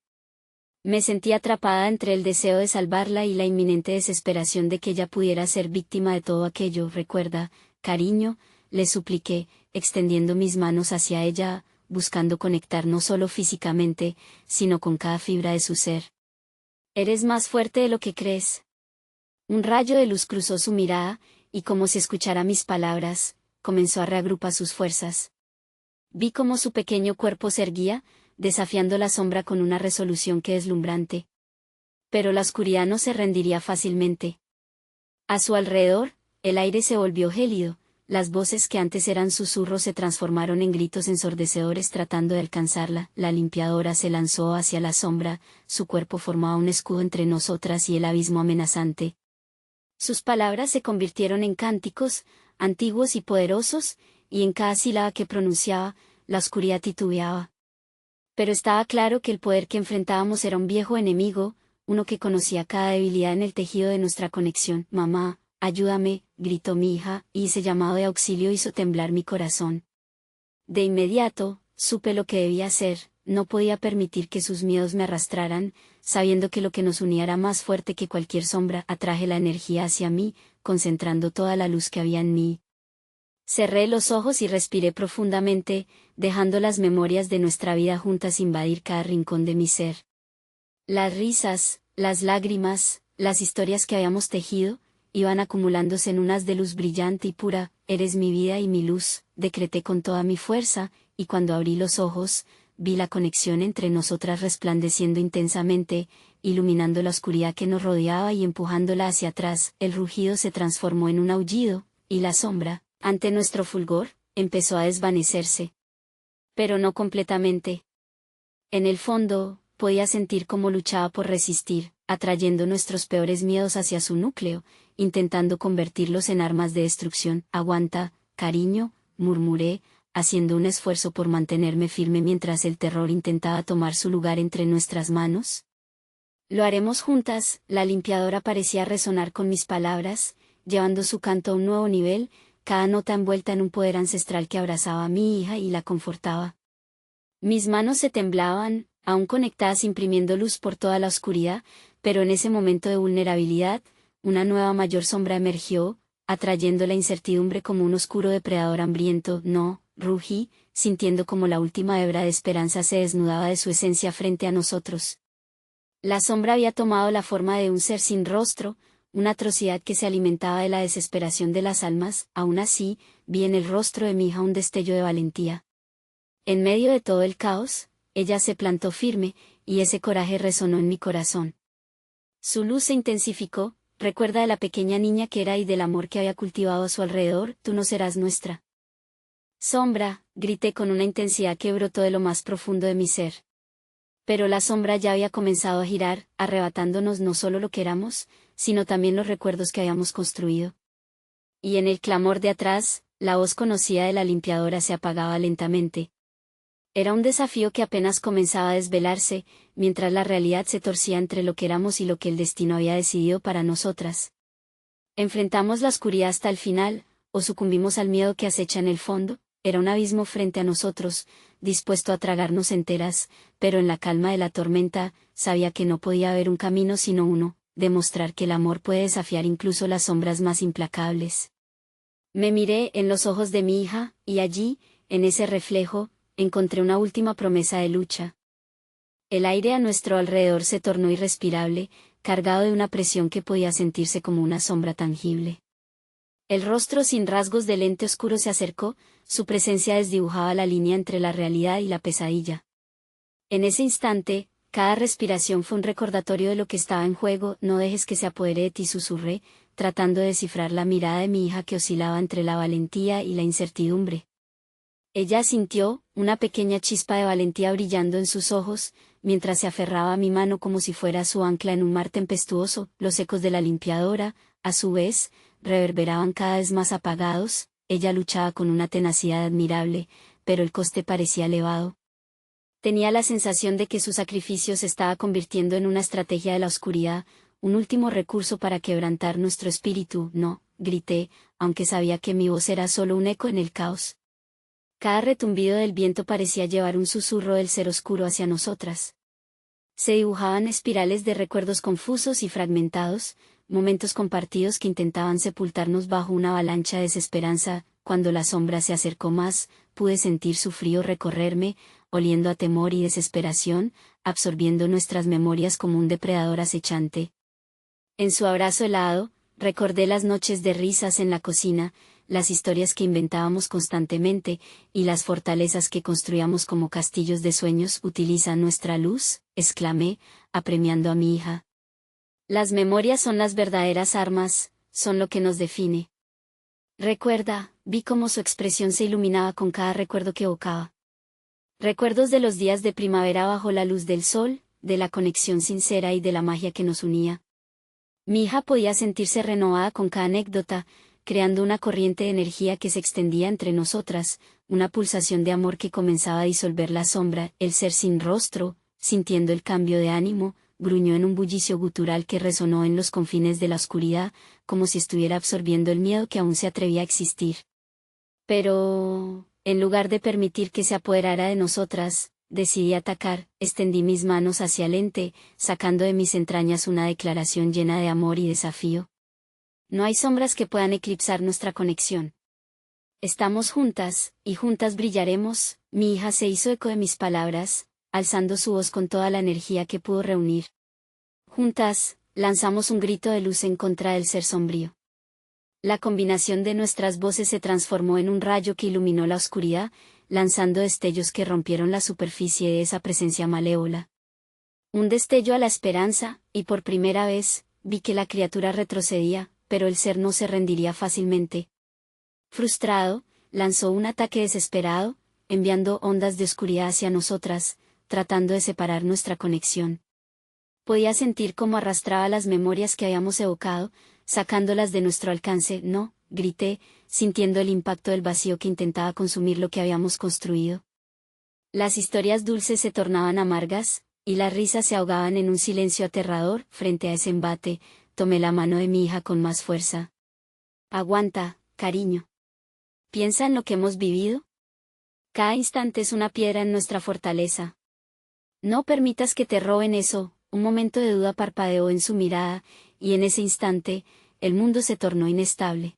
Me sentí atrapada entre el deseo de salvarla y la inminente desesperación de que ella pudiera ser víctima de todo aquello. Recuerda, cariño, le supliqué, extendiendo mis manos hacia ella, buscando conectar no solo físicamente, sino con cada fibra de su ser. Eres más fuerte de lo que crees. Un rayo de luz cruzó su mirada, y como si escuchara mis palabras, comenzó a reagrupar sus fuerzas. Vi cómo su pequeño cuerpo se erguía, desafiando la sombra con una resolución que deslumbrante. Pero la oscuridad no se rendiría fácilmente. A su alrededor, el aire se volvió gélido, las voces que antes eran susurros se transformaron en gritos ensordecedores tratando de alcanzarla. La limpiadora se lanzó hacia la sombra, su cuerpo formaba un escudo entre nosotras y el abismo amenazante. Sus palabras se convirtieron en cánticos, antiguos y poderosos, y en cada sílaba que pronunciaba, la oscuridad titubeaba. Pero estaba claro que el poder que enfrentábamos era un viejo enemigo, uno que conocía cada debilidad en el tejido de nuestra conexión. Mamá, ayúdame, gritó mi hija, y ese llamado de auxilio hizo temblar mi corazón. De inmediato, supe lo que debía hacer, no podía permitir que sus miedos me arrastraran, sabiendo que lo que nos unía era más fuerte que cualquier sombra. Atraje la energía hacia mí, concentrando toda la luz que había en mí. Cerré los ojos y respiré profundamente, dejando las memorias de nuestra vida juntas invadir cada rincón de mi ser. Las risas, las lágrimas, las historias que habíamos tejido, iban acumulándose en un haz de luz brillante y pura. Eres mi vida y mi luz, decreté con toda mi fuerza, y cuando abrí los ojos, vi la conexión entre nosotras resplandeciendo intensamente, iluminando la oscuridad que nos rodeaba y empujándola hacia atrás. El rugido se transformó en un aullido, y la sombra, ante nuestro fulgor, empezó a desvanecerse. Pero no completamente. En el fondo, podía sentir cómo luchaba por resistir, atrayendo nuestros peores miedos hacia su núcleo, intentando convertirlos en armas de destrucción. Aguanta, cariño, murmuré, haciendo un esfuerzo por mantenerme firme mientras el terror intentaba tomar su lugar entre nuestras manos. Lo haremos juntas. La limpiadora parecía resonar con mis palabras, llevando su canto a un nuevo nivel, cada nota envuelta en un poder ancestral que abrazaba a mi hija y la confortaba. Mis manos se temblaban, aún conectadas imprimiendo luz por toda la oscuridad, pero en ese momento de vulnerabilidad, una nueva mayor sombra emergió, atrayendo la incertidumbre como un oscuro depredador hambriento. No, rugí, sintiendo como la última hebra de esperanza se desnudaba de su esencia frente a nosotros. La sombra había tomado la forma de un ser sin rostro, una atrocidad que se alimentaba de la desesperación de las almas. Aún así, vi en el rostro de mi hija un destello de valentía. En medio de todo el caos, ella se plantó firme, y ese coraje resonó en mi corazón. Su luz se intensificó, recuerda de la pequeña niña que era y del amor que había cultivado a su alrededor. Tú no serás nuestra sombra, grité con una intensidad que brotó de lo más profundo de mi ser. Pero la sombra ya había comenzado a girar, arrebatándonos no solo lo que éramos, sino también los recuerdos que habíamos construido. Y en el clamor de atrás, la voz conocida de la limpiadora se apagaba lentamente. Era un desafío que apenas comenzaba a desvelarse, mientras la realidad se torcía entre lo que éramos y lo que el destino había decidido para nosotras. ¿Enfrentamos la oscuridad hasta el final, o sucumbimos al miedo que acecha en el fondo? Era un abismo frente a nosotros, dispuesto a tragarnos enteras, pero en la calma de la tormenta, sabía que no podía haber un camino sino uno, demostrar que el amor puede desafiar incluso las sombras más implacables. Me miré en los ojos de mi hija, y allí, en ese reflejo, encontré una última promesa de lucha. El aire a nuestro alrededor se tornó irrespirable, cargado de una presión que podía sentirse como una sombra tangible. El rostro sin rasgos de lente oscuro se acercó, su presencia desdibujaba la línea entre la realidad y la pesadilla. En ese instante, cada respiración fue un recordatorio de lo que estaba en juego. No dejes que se apodere de ti, susurré, tratando de descifrar la mirada de mi hija que oscilaba entre la valentía y la incertidumbre. Ella sintió, una pequeña chispa de valentía brillando en sus ojos, mientras se aferraba a mi mano como si fuera su ancla en un mar tempestuoso. Los ecos de la limpiadora, a su vez, reverberaban cada vez más apagados. Ella luchaba con una tenacidad admirable, pero el coste parecía elevado. Tenía la sensación de que su sacrificio se estaba convirtiendo en una estrategia de la oscuridad, un último recurso para quebrantar nuestro espíritu. No, grité, aunque sabía que mi voz era solo un eco en el caos. Cada retumbido del viento parecía llevar un susurro del ser oscuro hacia nosotras. Se dibujaban espirales de recuerdos confusos y fragmentados, momentos compartidos que intentaban sepultarnos bajo una avalancha de desesperanza. Cuando la sombra se acercó más, pude sentir su frío recorrerme, oliendo a temor y desesperación, absorbiendo nuestras memorias como un depredador acechante. En su abrazo helado, recordé las noches de risas en la cocina, las historias que inventábamos constantemente, y las fortalezas que construíamos como castillos de sueños. ¿Utiliza nuestra luz?, exclamé, apremiando a mi hija. Las memorias son las verdaderas armas, son lo que nos define. Recuerda, vi cómo su expresión se iluminaba con cada recuerdo que evocaba. Recuerdos de los días de primavera bajo la luz del sol, de la conexión sincera y de la magia que nos unía. Mi hija podía sentirse renovada con cada anécdota, creando una corriente de energía que se extendía entre nosotras, una pulsación de amor que comenzaba a disolver la sombra. El ser sin rostro, sintiendo el cambio de ánimo, gruñó en un bullicio gutural que resonó en los confines de la oscuridad, como si estuviera absorbiendo el miedo que aún se atrevía a existir. Pero, en lugar de permitir que se apoderara de nosotras, decidí atacar. Extendí mis manos hacia el ente, sacando de mis entrañas una declaración llena de amor y desafío. No hay sombras que puedan eclipsar nuestra conexión. Estamos juntas, y juntas brillaremos. Mi hija se hizo eco de mis palabras, alzando su voz con toda la energía que pudo reunir. Juntas, lanzamos un grito de luz en contra del ser sombrío. La combinación de nuestras voces se transformó en un rayo que iluminó la oscuridad, lanzando destellos que rompieron la superficie de esa presencia malévola. Un destello a la esperanza, y por primera vez, vi que la criatura retrocedía, pero el ser no se rendiría fácilmente. Frustrado, lanzó un ataque desesperado, enviando ondas de oscuridad hacia nosotras, tratando de separar nuestra conexión. Podía sentir cómo arrastraba las memorias que habíamos evocado, sacándolas de nuestro alcance. No, grité, sintiendo el impacto del vacío que intentaba consumir lo que habíamos construido. Las historias dulces se tornaban amargas, y las risas se ahogaban en un silencio aterrador. Frente a ese embate, tomé la mano de mi hija con más fuerza. Aguanta, cariño. ¿Piensa en lo que hemos vivido? Cada instante es una piedra en nuestra fortaleza. No permitas que te roben eso. Un momento de duda parpadeó en su mirada, y en ese instante, el mundo se tornó inestable.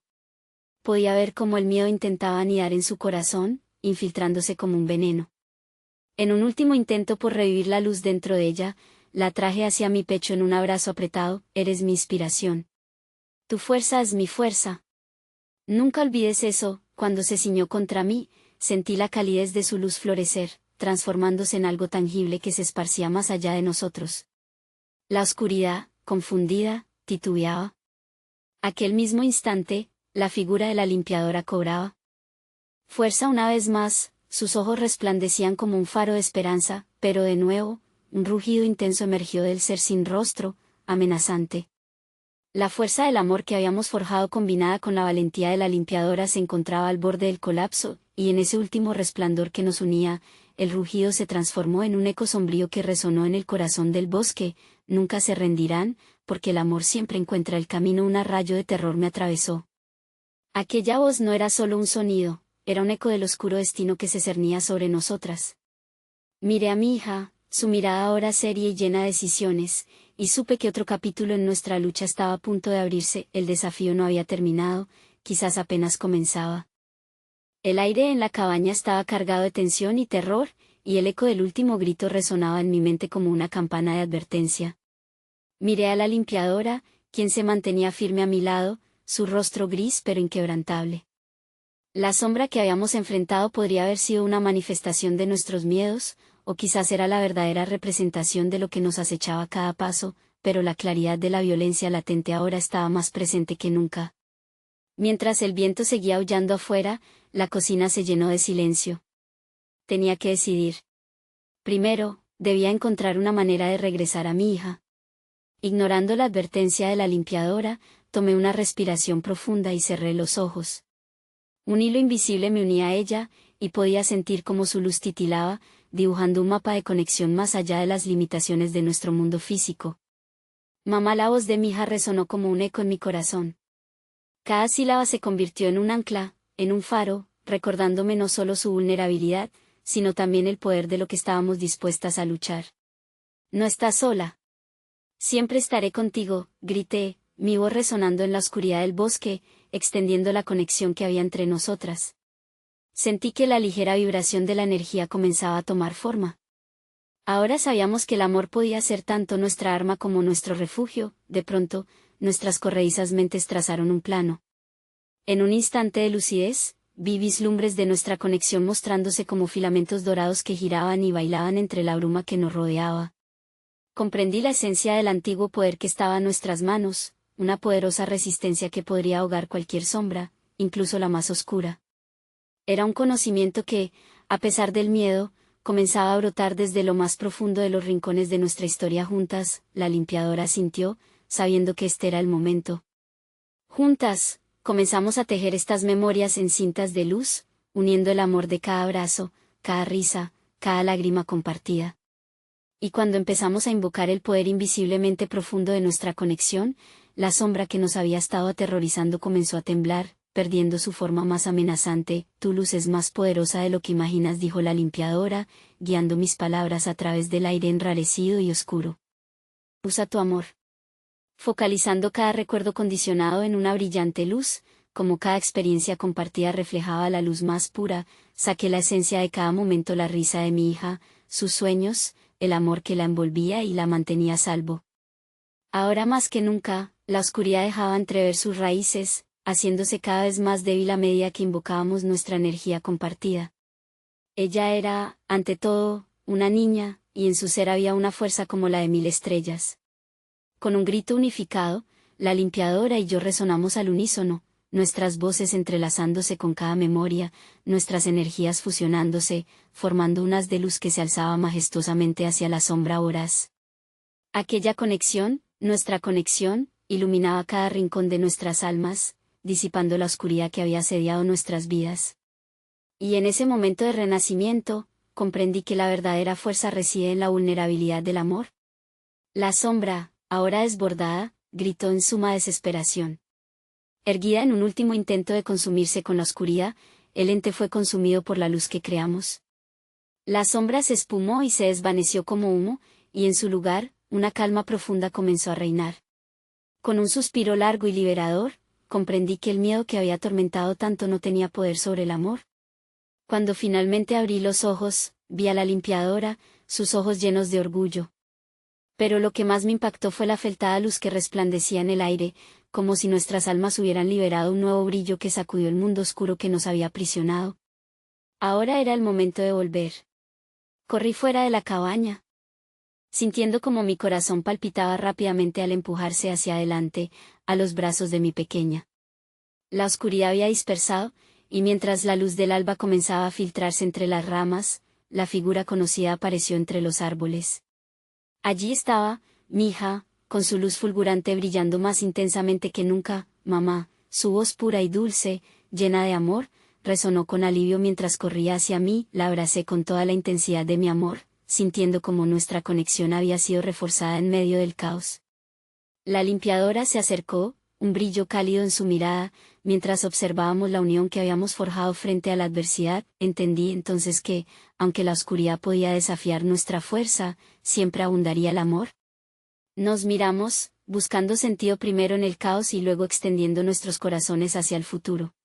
Podía ver cómo el miedo intentaba anidar en su corazón, infiltrándose como un veneno. En un último intento por revivir la luz dentro de ella, la traje hacia mi pecho en un abrazo apretado. Eres mi inspiración. Tu fuerza es mi fuerza. Nunca olvides eso. Cuando se ciñó contra mí, sentí la calidez de su luz florecer, transformándose en algo tangible que se esparcía más allá de nosotros. La oscuridad, confundida, titubeaba. Aquel mismo instante, la figura de la limpiadora cobraba fuerza una vez más, sus ojos resplandecían como un faro de esperanza, pero de nuevo, un rugido intenso emergió del ser sin rostro, amenazante. La fuerza del amor que habíamos forjado combinada con la valentía de la limpiadora se encontraba al borde del colapso, y en ese último resplandor que nos unía, el rugido se transformó en un eco sombrío que resonó en el corazón del bosque. Nunca se rendirán, porque el amor siempre encuentra el camino. Un rayo de terror me atravesó. Aquella voz no era solo un sonido, era un eco del oscuro destino que se cernía sobre nosotras. Miré a mi hija, su mirada ahora seria y llena de decisiones, y supe que otro capítulo en nuestra lucha estaba a punto de abrirse. El desafío no había terminado, quizás apenas comenzaba. El aire en la cabaña estaba cargado de tensión y terror, y el eco del último grito resonaba en mi mente como una campana de advertencia. Miré a la limpiadora, quien se mantenía firme a mi lado, su rostro gris pero inquebrantable. La sombra que habíamos enfrentado podría haber sido una manifestación de nuestros miedos, o quizás era la verdadera representación de lo que nos acechaba a cada paso, pero la claridad de la violencia latente ahora estaba más presente que nunca. Mientras el viento seguía aullando afuera, la cocina se llenó de silencio. Tenía que decidir. Primero, debía encontrar una manera de regresar a mi hija. Ignorando la advertencia de la limpiadora, tomé una respiración profunda y cerré los ojos. Un hilo invisible me unía a ella, y podía sentir cómo su luz titilaba, dibujando un mapa de conexión más allá de las limitaciones de nuestro mundo físico. Mamá, la voz de mi hija resonó como un eco en mi corazón. Cada sílaba se convirtió en un ancla, en un faro, recordándome no solo su vulnerabilidad, sino también el poder de lo que estábamos dispuestas a luchar. No estás sola. Siempre estaré contigo, grité, mi voz resonando en la oscuridad del bosque, extendiendo la conexión que había entre nosotras. Sentí que la ligera vibración de la energía comenzaba a tomar forma. Ahora sabíamos que el amor podía ser tanto nuestra arma como nuestro refugio. De pronto, nuestras corredizas mentes trazaron un plano. En un instante de lucidez, vi vislumbres de nuestra conexión mostrándose como filamentos dorados que giraban y bailaban entre la bruma que nos rodeaba. Comprendí la esencia del antiguo poder que estaba en nuestras manos, una poderosa resistencia que podría ahogar cualquier sombra, incluso la más oscura. Era un conocimiento que, a pesar del miedo, comenzaba a brotar desde lo más profundo de los rincones de nuestra historia juntas. La limpiadora sintió, sabiendo que este era el momento. Juntas, comenzamos a tejer estas memorias en cintas de luz, uniendo el amor de cada abrazo, cada risa, cada lágrima compartida. Y cuando empezamos a invocar el poder invisiblemente profundo de nuestra conexión, la sombra que nos había estado aterrorizando comenzó a temblar, perdiendo su forma más amenazante. Tu luz es más poderosa de lo que imaginas, dijo la limpiadora, guiando mis palabras a través del aire enrarecido y oscuro. Usa tu amor. Focalizando cada recuerdo condicionado en una brillante luz, como cada experiencia compartida reflejaba la luz más pura, saqué la esencia de cada momento, la risa de mi hija, sus sueños, el amor que la envolvía y la mantenía a salvo. Ahora más que nunca, la oscuridad dejaba entrever sus raíces, haciéndose cada vez más débil a medida que invocábamos nuestra energía compartida. Ella era, ante todo, una niña, y en su ser había una fuerza como la de 1000 estrellas. Con un grito unificado, la limpiadora y yo resonamos al unísono, nuestras voces entrelazándose con cada memoria, nuestras energías fusionándose, formando un haz de luz que se alzaba majestuosamente hacia la sombra voraz. Aquella conexión, nuestra conexión, iluminaba cada rincón de nuestras almas, disipando la oscuridad que había asediado nuestras vidas. Y en ese momento de renacimiento, comprendí que la verdadera fuerza reside en la vulnerabilidad del amor. La sombra, ahora desbordada, gritó en suma desesperación. Erguida en un último intento de consumirse con la oscuridad, el ente fue consumido por la luz que creamos. La sombra se espumó y se desvaneció como humo, y en su lugar, una calma profunda comenzó a reinar. Con un suspiro largo y liberador, comprendí que el miedo que había atormentado tanto no tenía poder sobre el amor. Cuando finalmente abrí los ojos, vi a la limpiadora, sus ojos llenos de orgullo. Pero lo que más me impactó fue la feltada luz que resplandecía en el aire, como si nuestras almas hubieran liberado un nuevo brillo que sacudió el mundo oscuro que nos había aprisionado. Ahora era el momento de volver. Corrí fuera de la cabaña, sintiendo como mi corazón palpitaba rápidamente al empujarse hacia adelante, a los brazos de mi pequeña. La oscuridad había dispersado, y mientras la luz del alba comenzaba a filtrarse entre las ramas, la figura conocida apareció entre los árboles. Allí estaba, mi hija, con su luz fulgurante brillando más intensamente que nunca. Mamá, su voz pura y dulce, llena de amor, resonó con alivio mientras corría hacia mí. La abracé con toda la intensidad de mi amor, sintiendo como nuestra conexión había sido reforzada en medio del caos. La limpiadora se acercó, un brillo cálido en su mirada, mientras observábamos la unión que habíamos forjado frente a la adversidad. Entendí entonces que, aunque la oscuridad podía desafiar nuestra fuerza, siempre abundaría el amor. Nos miramos, buscando sentido primero en el caos y luego extendiendo nuestros corazones hacia el futuro.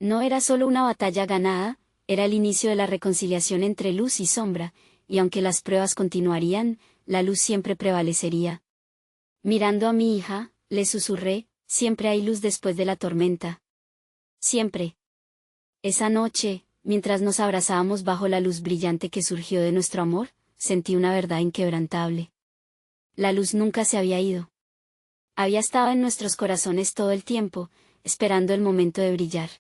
No era solo una batalla ganada, era el inicio de la reconciliación entre luz y sombra, y aunque las pruebas continuarían, la luz siempre prevalecería. Mirando a mi hija, le susurré, siempre hay luz después de la tormenta. Siempre. Esa noche, mientras nos abrazábamos bajo la luz brillante que surgió de nuestro amor, sentí una verdad inquebrantable. La luz nunca se había ido. Había estado en nuestros corazones todo el tiempo, esperando el momento de brillar.